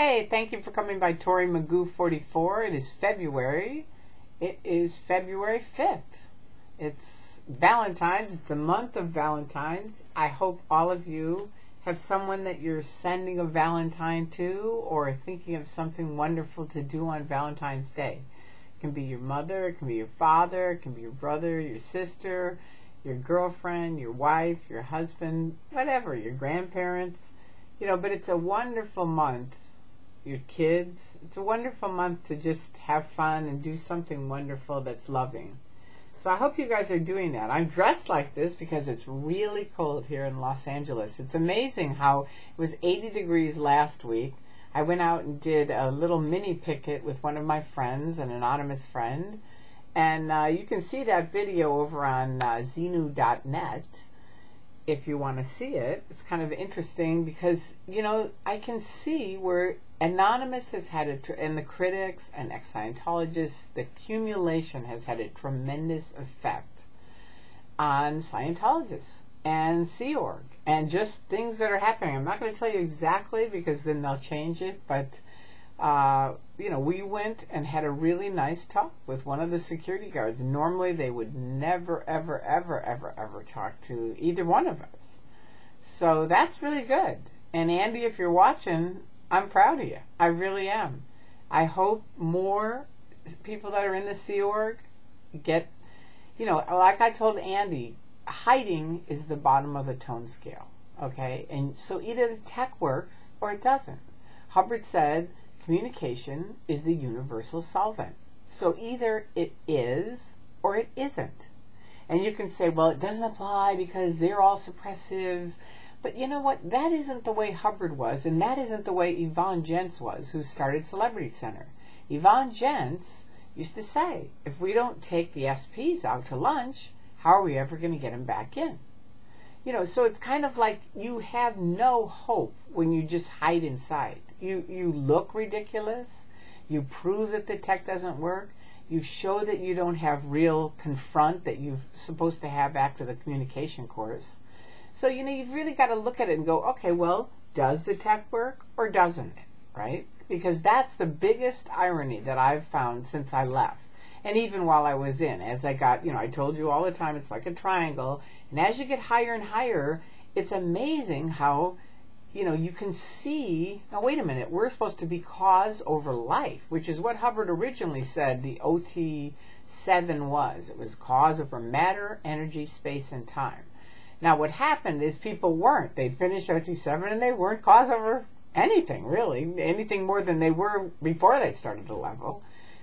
Hey, thank you for coming by Tori Magoo 44. It is February. It is February 5th. It's Valentine's. It's the month of Valentine's. I hope all of you have someone that you're sending a Valentine to or thinking of something wonderful to do on Valentine's Day. It can be your mother, it can be your father, it can be your brother, your sister, your girlfriend, your wife, your husband, whatever, your grandparents. But it's a wonderful month. Your kids. It's a wonderful month to just have fun and do something wonderful that's loving. So I hope you guys are doing that. I'm dressed like this because it's really cold here in Los Angeles. It's amazing how it was 80 degrees last week. I went out and did a little mini picnic with one of my friends, an anonymous friend. And you can see that video over on Xenu.net. If you want to see it. It's kind of interesting because, I can see where Anonymous has had and the critics and ex-Scientologists, the accumulation has had a tremendous effect on Scientologists and Sea Org and just things that are happening. I'm not going to tell you exactly because then they'll change it, but we went and had a really nice talk with one of the security guards. Normally they would never, ever, ever, ever, ever talk to either one of us. So that's really good. And Andy, if you're watching, I'm proud of you. I really am. I hope more people that are in the Sea Org get, like I told Andy, hiding is the bottom of the tone scale. Okay? And so either the tech works or it doesn't. Hubbard said, communication is the universal solvent. So either it is or it isn't. And you can say, well, it doesn't apply because they're all suppressives. But you know what? That isn't the way Hubbard was, and that isn't the way Yvonne Gentz was, who started Celebrity Center. Yvonne Gentz used to say, if we don't take the SPs out to lunch, how are we ever going to get them back in? So it's kind of like you have no hope when you just hide inside. You look ridiculous. You prove that the tech doesn't work. You show that you don't have real confront that you're supposed to have after the communication course. So, you've really got to look at it and go, okay, well, does the tech work or doesn't it, right? Because that's the biggest irony that I've found since I left. And even while I was in, as I got, I told you all the time, it's like a triangle. And as you get higher and higher, it's amazing how, you can see, now wait a minute, we're supposed to be cause over life, which is what Hubbard originally said the OT7 was. It was cause over matter, energy, space, and time. Now what happened is people weren't. They'd finished OT7 and they weren't cause over anything, really. Anything more than they were before they started the level.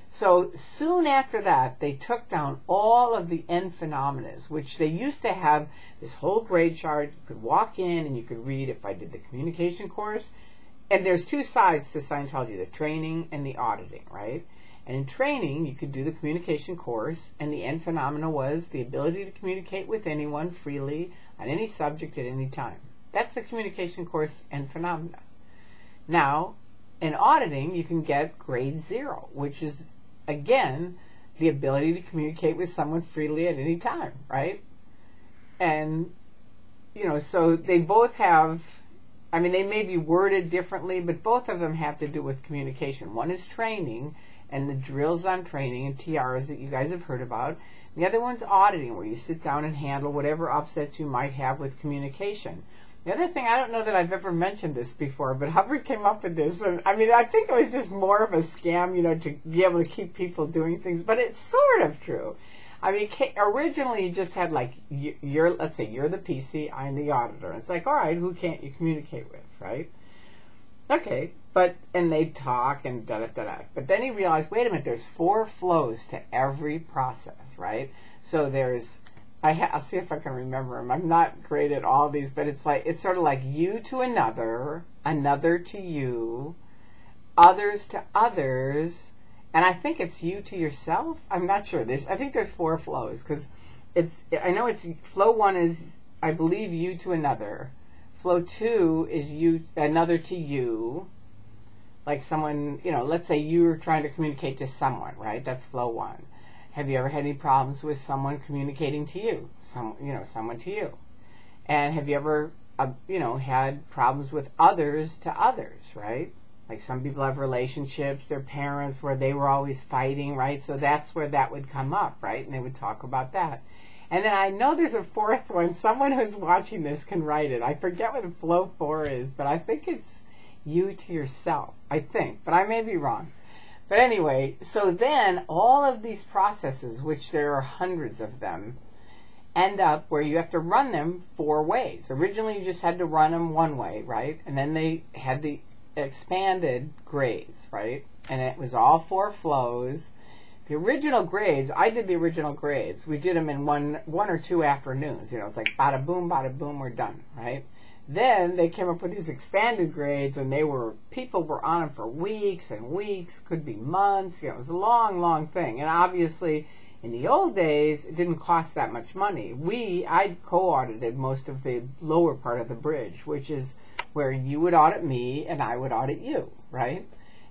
So soon after that, they took down all of the N phenomena, which they used to have this whole grade chart. You could walk in and you could read if I did the communication course. And there's two sides to Scientology, the training and the auditing, right? And in training, you could do the communication course, and the N phenomena was the ability to communicate with anyone freely on any subject at any time. That's the communication course N phenomena. Now, in auditing, you can get grade 0, which is, again, the ability to communicate with someone freely at any time, right? And, so they both have, they may be worded differently, but both of them have to do with communication. One is training, and the drills on training and TRs that you guys have heard about. The other one's auditing, where you sit down and handle whatever upsets you might have with communication. The other thing, I don't know that I've ever mentioned this before, but Hubbard came up with this. And, I think it was just more of a scam, to be able to keep people doing things. But it's sort of true. Originally you just had let's say you're the PC, I'm the auditor. It's like, all right, who can't you communicate with, right? Okay, and they'd talk and da-da-da-da. But then he realized, wait a minute, there's 4 flows to every process, right? So there's, I'll see if I can remember them. I'm not great at all these, but it's sort of like you to another, another to you, others to others, and I think it's you to yourself. I'm not sure. I think there's 4 flows, because flow 1 is, I believe, you to another. Flow 2 is you, another to you, like someone, let's say you're trying to communicate to someone, right? That's flow 1. Have you ever had any problems with someone communicating to you? Someone to you. And have you ever, had problems with others to others, right? Like some people have relationships, their parents, where they were always fighting, right? So that's where that would come up, right? And they would talk about that. And then I know there's a fourth one. Someone who's watching this can write it. I forget what flow 4 is, but I think it's you to yourself. I think, but I may be wrong. But anyway, so then all of these processes, which there are hundreds of them, end up where you have to run them 4 ways. Originally, you just had to run them one way, right? And then they had the expanded grades, right? And it was all 4 flows. The original grades, I did the original grades. We did them in one or 2 afternoons. You know, it's like bada boom, we're done, right? Then they came up with these expanded grades, and people were on them for weeks and weeks, could be months. You know, it was a long, long thing. And obviously, in the old days, it didn't cost that much money. I co-audited most of the lower part of the bridge, which is where you would audit me and I would audit you, right?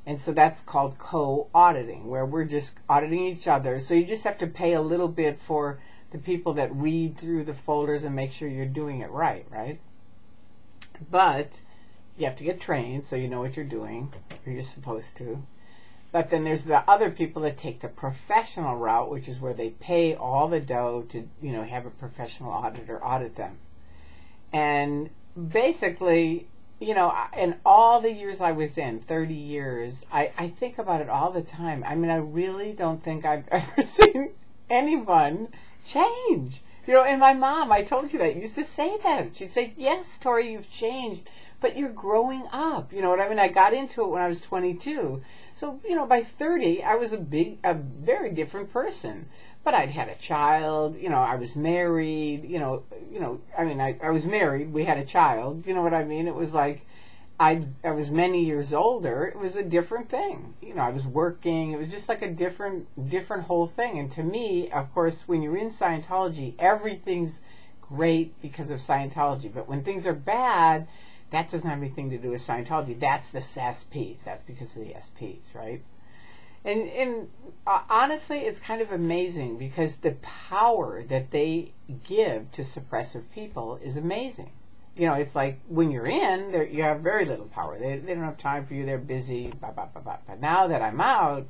And so that's called co-auditing, where we're just auditing each other. So you just have to pay a little bit for the people that read through the folders and make sure you're doing it right, right? But you have to get trained so you know what you're doing, or you're supposed to. But then there's the other people that take the professional route, which is where they pay all the dough to, you know, have a professional auditor audit them. And basically, you know, in all the years I was in, 30 years, I think about it all the time. I mean, I really don't think I've ever seen anyone change. You know, and my mom, I told you that, used to say that. She'd say, yes, Tori, you've changed, but you're growing up. You know what I mean? I got into it when I was 22. So, you know, by 30, I was a very different person. But I'd had a child, you know, I was married, I was married, we had a child, you know what I mean? It was like, I was many years older, it was a different thing. You know, I was working, it was just like a different whole thing. And to me, of course, when you're in Scientology, everything's great because of Scientology. But when things are bad, that doesn't have anything to do with Scientology. That's the SPs. That's because of the SPs, right? And honestly, it's kind of amazing because the power that they give to suppressive people is amazing. You know, it's like when you're in, you have very little power. They don't have time for you. They're busy. But now that I'm out,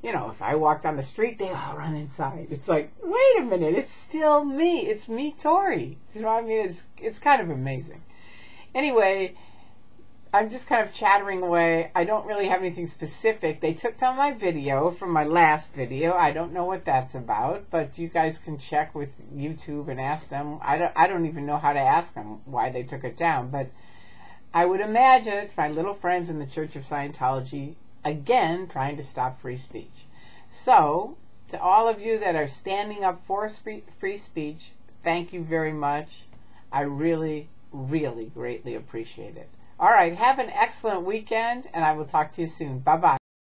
you know, if I walk down the street, they all run inside. It's like, wait a minute, it's still me. It's me, Tori. You know what I mean? It's kind of amazing. Anyway, I'm just kind of chattering away. I don't really have anything specific. They took down my video from my last video. I don't know what that's about, but you guys can check with YouTube and ask them. I don't even know how to ask them why they took it down, but I would imagine it's my little friends in the Church of Scientology, again, trying to stop free speech. So, to all of you that are standing up for free speech, thank you very much. I really, really greatly appreciate it. All right, have an excellent weekend, and I will talk to you soon. Bye-bye.